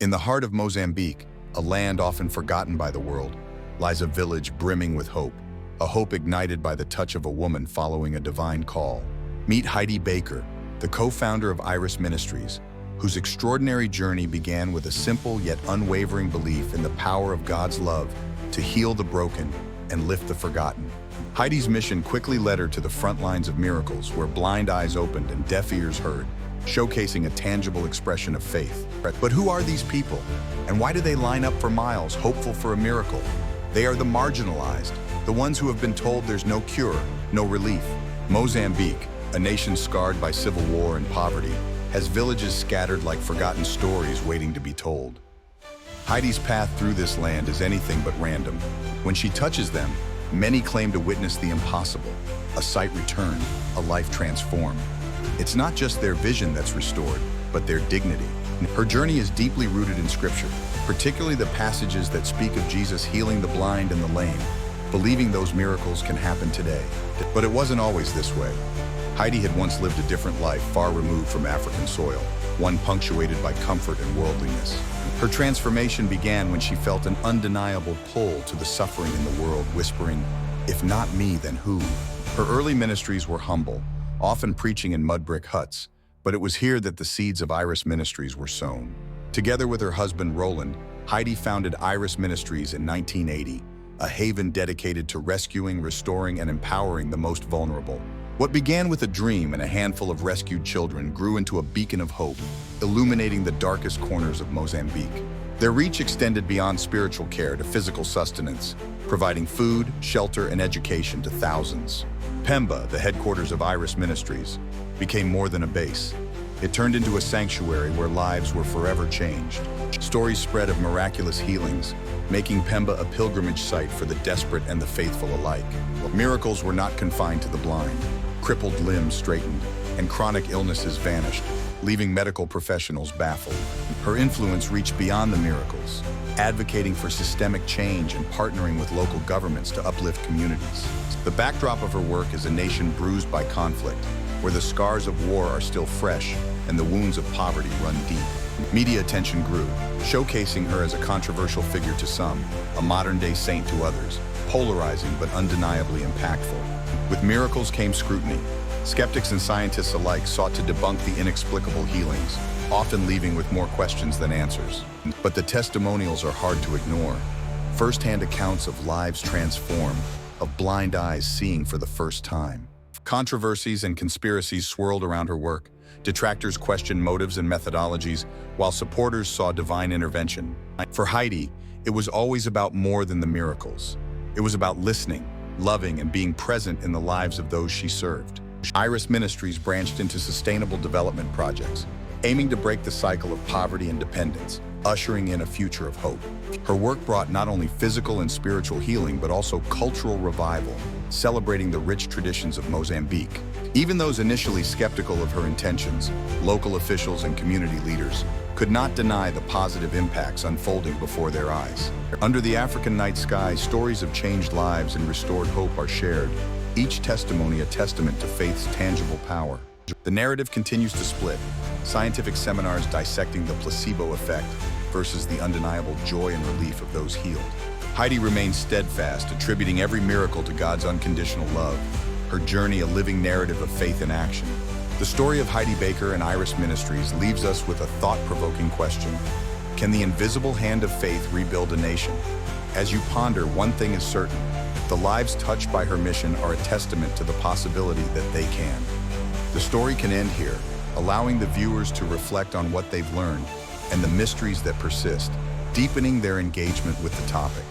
In the heart of Mozambique, a land often forgotten by the world, lies a village brimming with hope, a hope ignited by the touch of a woman following a divine call. Meet Heidi Baker, the co-founder of Iris Ministries, whose extraordinary journey began with a simple yet unwavering belief in the power of God's love to heal the broken and lift the forgotten. Heidi's mission quickly led her to the front lines of miracles, where blind eyes opened and deaf ears heard, showcasing a tangible expression of faith. But who are these people? And why do they line up for miles, hopeful for a miracle? They are the marginalized, the ones who have been told there's no cure, no relief. Mozambique, a nation scarred by civil war and poverty, has villages scattered like forgotten stories waiting to be told. Heidi's path through this land is anything but random. When she touches them, many claim to witness the impossible, a sight returned, a life transformed. It's not just their vision that's restored, but their dignity. Her journey is deeply rooted in Scripture, particularly the passages that speak of Jesus healing the blind and the lame, believing those miracles can happen today. But it wasn't always this way. Heidi had once lived a different life, far removed from African soil, one punctuated by comfort and worldliness. Her transformation began when she felt an undeniable pull to the suffering in the world, whispering, "If not me, then who?" Her early ministries were humble, often preaching in mud brick huts, but it was here that the seeds of Iris Ministries were sown. Together with her husband, Roland, Heidi founded Iris Ministries in 1980, a haven dedicated to rescuing, restoring, and empowering the most vulnerable. What began with a dream and a handful of rescued children grew into a beacon of hope, illuminating the darkest corners of Mozambique. Their reach extended beyond spiritual care to physical sustenance, providing food, shelter, and education to thousands. Pemba, the headquarters of Iris Ministries, became more than a base. It turned into a sanctuary where lives were forever changed. Stories spread of miraculous healings, making Pemba a pilgrimage site for the desperate and the faithful alike. Miracles were not confined to the blind. Crippled limbs straightened, and chronic illnesses vanished, leaving medical professionals baffled. Her influence reached beyond the miracles, advocating for systemic change and partnering with local governments to uplift communities. The backdrop of her work is a nation bruised by conflict, where the scars of war are still fresh and the wounds of poverty run deep. Media attention grew, showcasing her as a controversial figure to some, a modern-day saint to others, polarizing but undeniably impactful. With miracles came scrutiny. Skeptics and scientists alike sought to debunk the inexplicable healings, often leaving with more questions than answers. But the testimonials are hard to ignore. First-hand accounts of lives transformed, of blind eyes seeing for the first time. Controversies and conspiracies swirled around her work. Detractors questioned motives and methodologies, while supporters saw divine intervention. For Heidi, it was always about more than the miracles. It was about listening, loving, and being present in the lives of those she served. Iris Ministries branched into sustainable development projects, aiming to break the cycle of poverty and dependence, ushering in a future of hope. Her work brought not only physical and spiritual healing, but also cultural revival, celebrating the rich traditions of Mozambique. Even those initially skeptical of her intentions, local officials and community leaders, could not deny the positive impacts unfolding before their eyes. Under the African night sky, stories of changed lives and restored hope are shared, each testimony a testament to faith's tangible power. The narrative continues to split, scientific seminars dissecting the placebo effect versus the undeniable joy and relief of those healed. Heidi remains steadfast, attributing every miracle to God's unconditional love, her journey a living narrative of faith in action. The story of Heidi Baker and Iris Ministries leaves us with a thought-provoking question. Can the invisible hand of faith rebuild a nation? As you ponder, one thing is certain. The lives touched by her mission are a testament to the possibility that they can. The story can end here, allowing the viewers to reflect on what they've learned and the mysteries that persist, deepening their engagement with the topic.